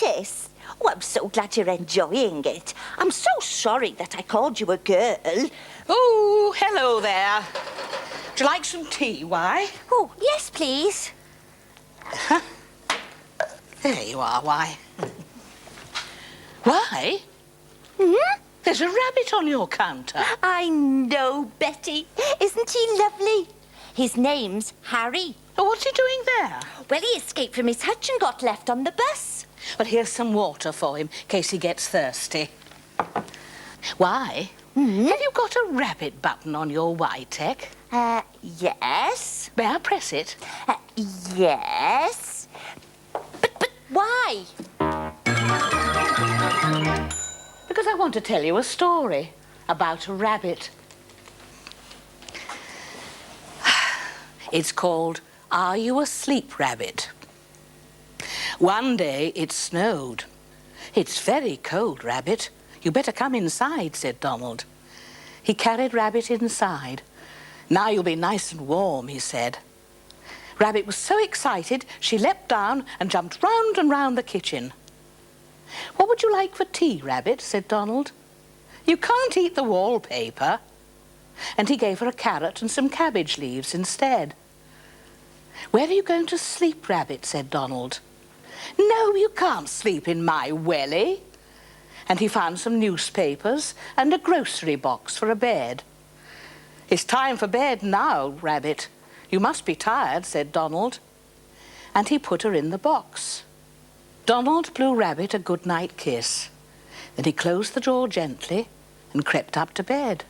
Alice. Oh, I'm so glad you're enjoying it. I'm so sorry that I called you a girl. Oh, hello there. Would you like some tea, Why? Oh, yes, please. There you are, Why. Why? Hmm? There's a rabbit on your counter. I know, Betty. Isn't he lovely? His name's Harry. Oh, what's he doing there? Well, he escaped from his hutch and got left on the bus. Well, here's some water for him, in case he gets thirsty. Why? Hmm? Have you got a rabbit button on your Y-Tech? Yes. May I press it? Yes. But why? Because I want to tell you a story about a rabbit. It's called Are You Asleep, Rabbit? One day it snowed. It's very cold, Rabbit. You better come inside, said Donald. He carried Rabbit inside. Now you'll be nice and warm, he said. Rabbit was so excited she leapt down and jumped round and round the kitchen. What would you like for tea, Rabbit? Said Donald. You can't eat the wallpaper. And he gave her a carrot and some cabbage leaves instead. Where are you going to sleep, Rabbit? Said Donald. No, you can't sleep in my welly. And he found some newspapers and a grocery box for a bed. It's time for bed now, Rabbit. You must be tired, said Donald. And he put her in the box. Donald blew Rabbit a good-night kiss. Then he closed the door gently and crept up to bed.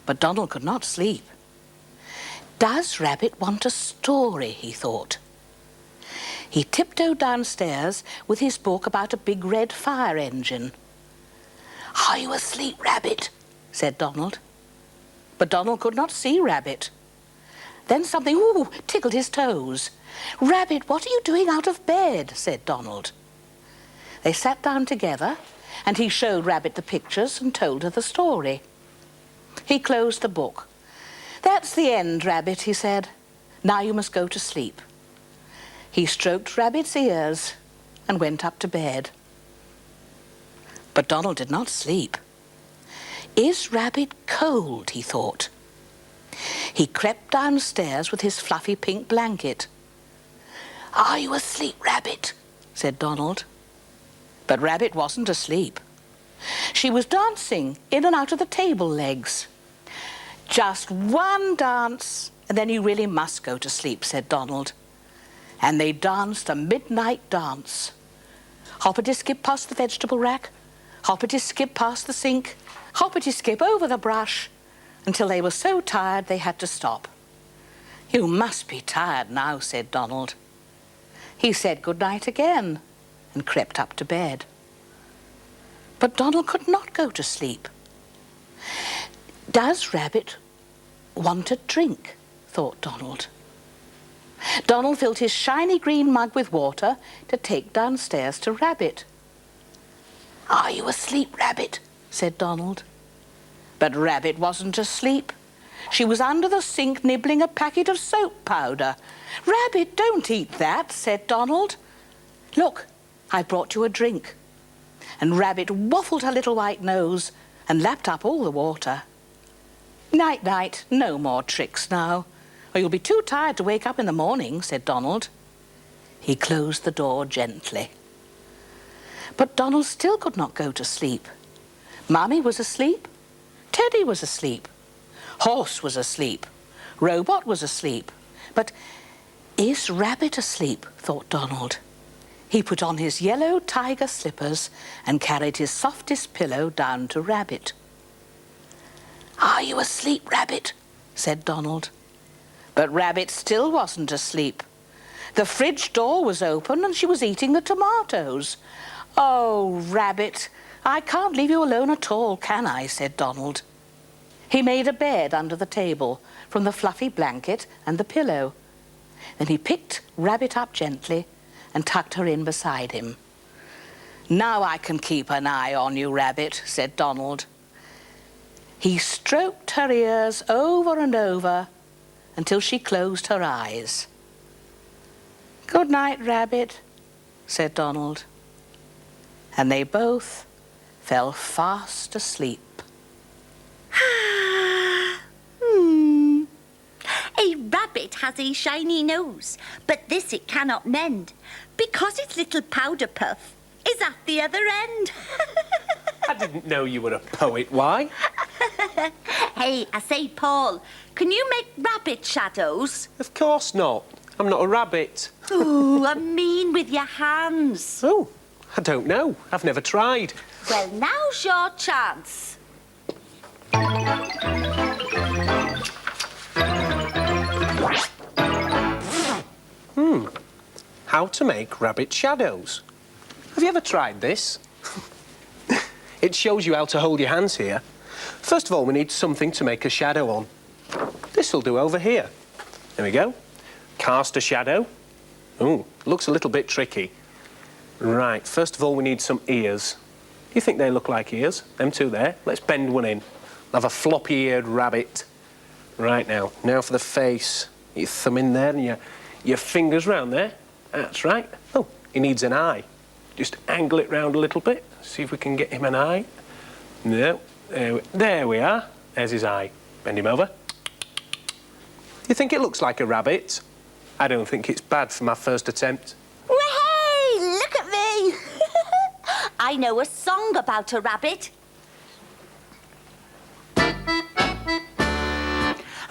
But Donald could not sleep. Does Rabbit want a story, he thought. He tiptoed downstairs with his book about a big red fire engine. Are you asleep, Rabbit? Said Donald. But Donald could not see Rabbit. Then something, tickled his toes. Rabbit, what are you doing out of bed? Said Donald. They sat down together, and he showed Rabbit the pictures and told her the story. He closed the book. That's the end, Rabbit, he said. Now you must go to sleep. He stroked Rabbit's ears and went up to bed. But Donald did not sleep. Is Rabbit cold, he thought. He crept downstairs with his fluffy pink blanket. Are you asleep, Rabbit? Said Donald. But Rabbit wasn't asleep. She was dancing in and out of the table legs. Just one dance, and then you really must go to sleep, said Donald. And they danced a midnight dance. Hoppity-skip past the vegetable rack, hoppity-skip past the sink, hoppity-skip over the brush, until they were so tired they had to stop. You must be tired now, said Donald. He said good night again and crept up to bed. But Donald could not go to sleep. Does Rabbit want a drink? Thought Donald. Donald filled his shiny green mug with water to take downstairs to Rabbit. Are you asleep, Rabbit? Said Donald. But Rabbit wasn't asleep. She was under the sink nibbling a packet of soap powder. Rabbit, don't eat that, said Donald. Look, I brought you a drink. And Rabbit waffled her little white nose and lapped up all the water. Night-night, no more tricks now, or you'll be too tired to wake up in the morning, said Donald. He closed the door gently. But Donald still could not go to sleep. Mummy was asleep. Teddy was asleep. Horse was asleep. Robot was asleep. But is Rabbit asleep? Thought Donald. He put on his yellow tiger slippers and carried his softest pillow down to Rabbit. Are you asleep, Rabbit? Said Donald. But Rabbit still wasn't asleep. The fridge door was open and she was eating the tomatoes. Oh, Rabbit, I can't leave you alone at all, can I? Said Donald. He made a bed under the table from the fluffy blanket and the pillow. Then he picked Rabbit up gently and tucked her in beside him. Now I can keep an eye on you, Rabbit, said Donald. He stroked her ears over and over until she closed her eyes. Good night, Rabbit, said Donald. And they both fell fast asleep. A rabbit has a shiny nose, but this it cannot mend, because its little powder puff is at the other end. I didn't know you were a poet. Why? Hey, I say, Paul, can you make rabbit shadows? Of course not. I'm not a rabbit. Ooh, I'm mean with your hands. Oh, I don't know. I've never tried. Well, now's your chance. How to make rabbit shadows. Have you ever tried this? It shows you how to hold your hands here. First of all, we need something to make a shadow on. This'll do over here. There we go. Cast a shadow. Ooh, looks a little bit tricky. Right, first of all, we need some ears. You think they look like ears? Them two there. Let's bend one in. We'll have a floppy-eared rabbit. Right now for the face. Your thumb in there and your fingers round there. That's right. Oh, he needs an eye. Just angle it round a little bit. See if we can get him an eye. No, there we are. There's his eye. Bend him over. You think it looks like a rabbit? I don't think it's bad for my first attempt. Hey, look at me. I know a song about a rabbit.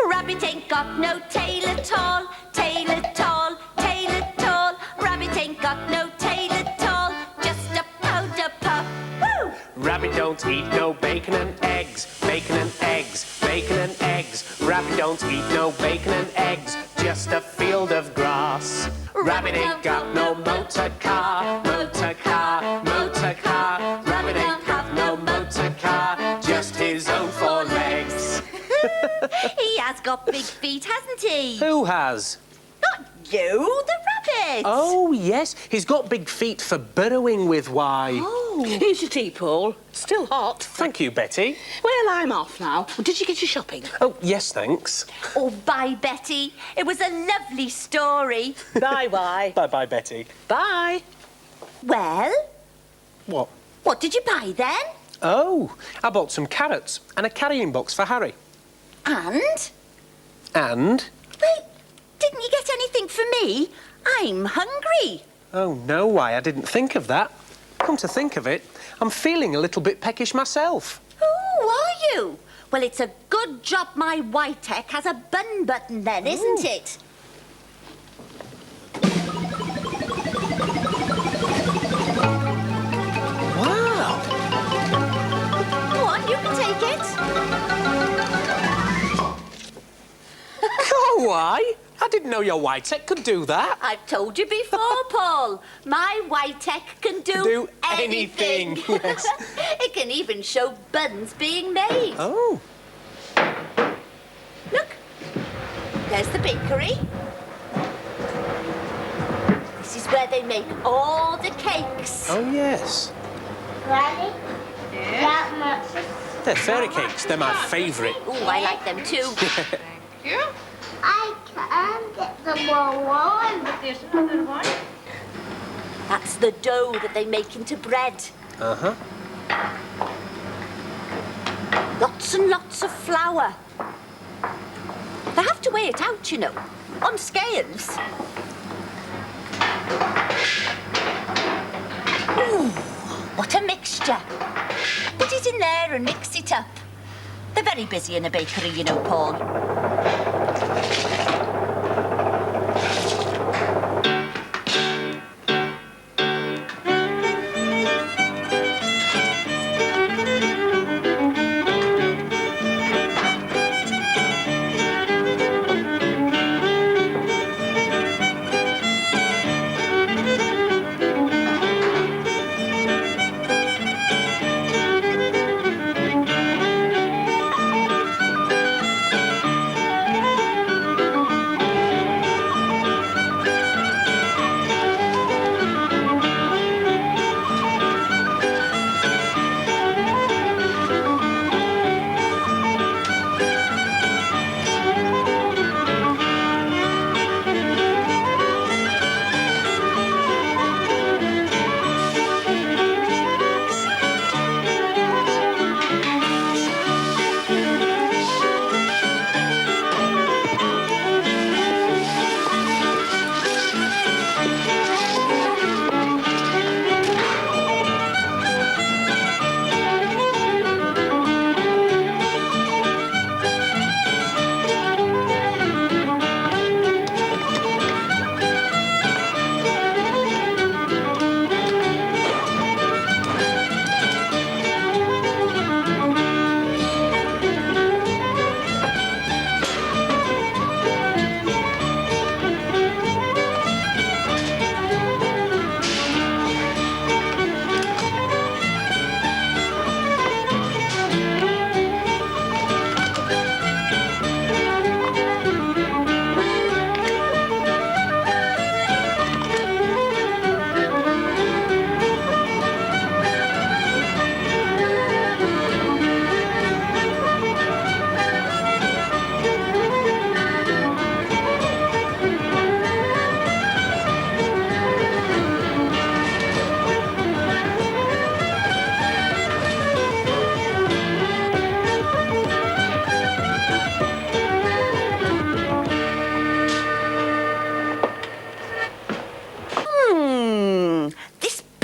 Rabbit ain't got no tail at all, tail at all, tail at all. Rabbit ain't got no tail at all, just a powder puff. Woo! Rabbit don't eat no bacon and eggs, bacon and eggs, bacon and eggs. Rabbit don't eat no bacon and eggs, just a field of grass. Rabbit ain't got no motor car, motor car, motor car. Rabbit ain't got no motor car, just his own four legs. He has got big feet, hasn't he? Who has? Not you, the rabbit. Oh, yes. He's got big feet for burrowing with, why? Oh. Here's your tea, Paul. Still hot. Thank you, Betty. Well, I'm off now. Did you get your shopping? Oh, yes, thanks. Oh, bye, Betty. It was a lovely story. Bye-bye. Bye-bye, Betty. Bye. Well, What? what did you buy then? Oh, I bought some carrots and a carrying box for Harry. And? And? Wait, didn't you get anything for me? I'm hungry. Oh, no, why? I didn't think of that. Come to think of it, I'm feeling a little bit peckish myself. Oh, are you? Well, it's a good job my Whitek has a bun button then, isn't it? Wow! Go on, you can take it. Oh, why? I didn't know your Whitek could do that. I've told you before, Paul. My Whitek can do anything. Yes. It can even show buns being made. Oh. Look, there's the bakery. This is where they make all the cakes. Oh, yes. Granny, that much. They're fairy cakes. They're my favourite. Oh, I like them too. I can get the more one. There's another one. That's the dough that they make into bread. Uh-huh. Lots and lots of flour. They have to weigh it out, you know, on scales. Ooh, what a mixture. Put it in there and mix it up. They're very busy in a bakery, you know, Paul.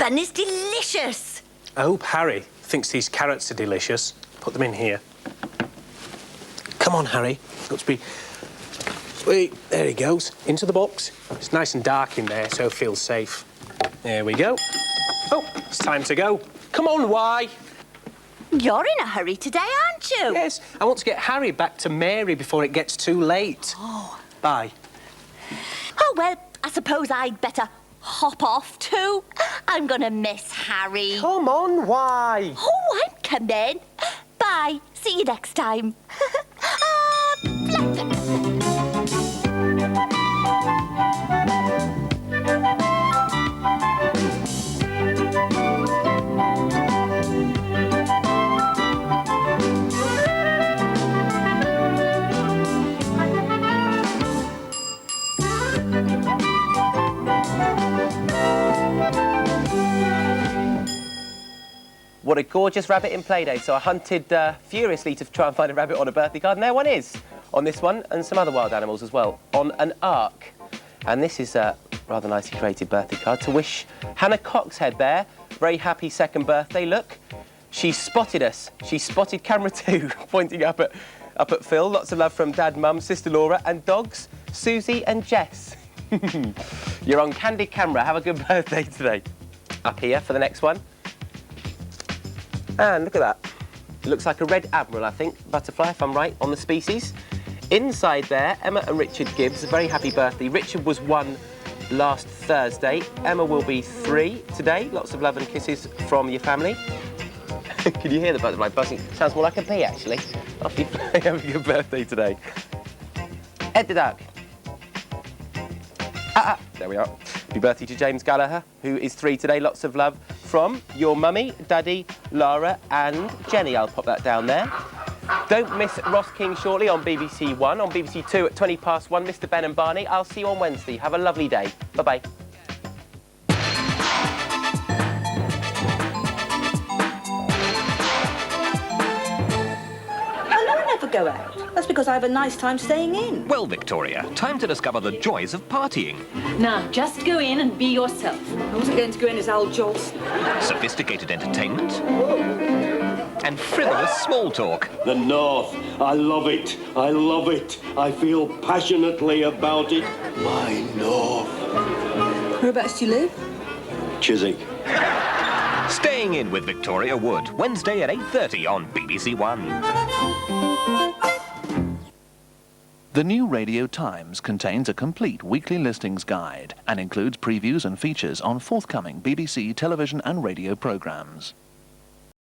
bun is delicious. I hope Harry thinks these carrots are delicious. Put them in here. Come on, Harry. Got to be... Wait, there he goes. Into the box. It's nice and dark in there, so it feels safe. There we go. Oh, it's time to go. Come on, why? You're in a hurry today, aren't you? Yes, I want to get Harry back to Mary before it gets too late. Oh. Bye. Oh, well, I suppose I'd better hop off too. I'm gonna miss Harry. Come on, why? Oh, I'm coming. Bye. See you next time. What a gorgeous rabbit in Playday. So I hunted furiously to try and find a rabbit on a birthday card, and there one is. On this one, and some other wild animals as well, on an ark. And this is a rather nicely created birthday card to wish Hannah Coxhead there. Very happy second birthday, look. She spotted us. She spotted camera 2, pointing up at Phil. Lots of love from Dad, Mum, Sister Laura, and dogs, Susie and Jess. You're on candid camera. Have a good birthday today. Up here for the next one. And look at that. It looks like a red admiral, I think, butterfly, if I'm right, on the species. Inside there, Emma and Richard Gibbs, a very happy birthday. Richard was 1 last Thursday. Emma will be 3 today. Lots of love and kisses from your family. Can you hear the butterfly buzzing? Sounds more like a bee, actually. Off you fly, have a good birthday today. Ed the duck. There we are. Happy birthday to James Gallagher, who is 3 today. Lots of love from your mummy, daddy, Lara and Jenny. I'll pop that down there. Don't miss Ross King shortly on BBC One. On BBC Two at 1:20 past 1, Mr. Ben and Barney. I'll see you on Wednesday. Have a lovely day. Bye-bye. Go out. That's because I have a nice time staying in. Well, Victoria, time to discover the joys of partying. Now, just go in and be yourself. I wasn't going to go in as Al Jolson. Sophisticated entertainment. And frivolous small talk. The North. I love it. I love it. I feel passionately about it. My North. Whereabouts do you live? Chiswick. Staying in with Victoria Wood, Wednesday at 8:30 on BBC One. The new Radio Times contains a complete weekly listings guide and includes previews and features on forthcoming BBC television and radio programmes.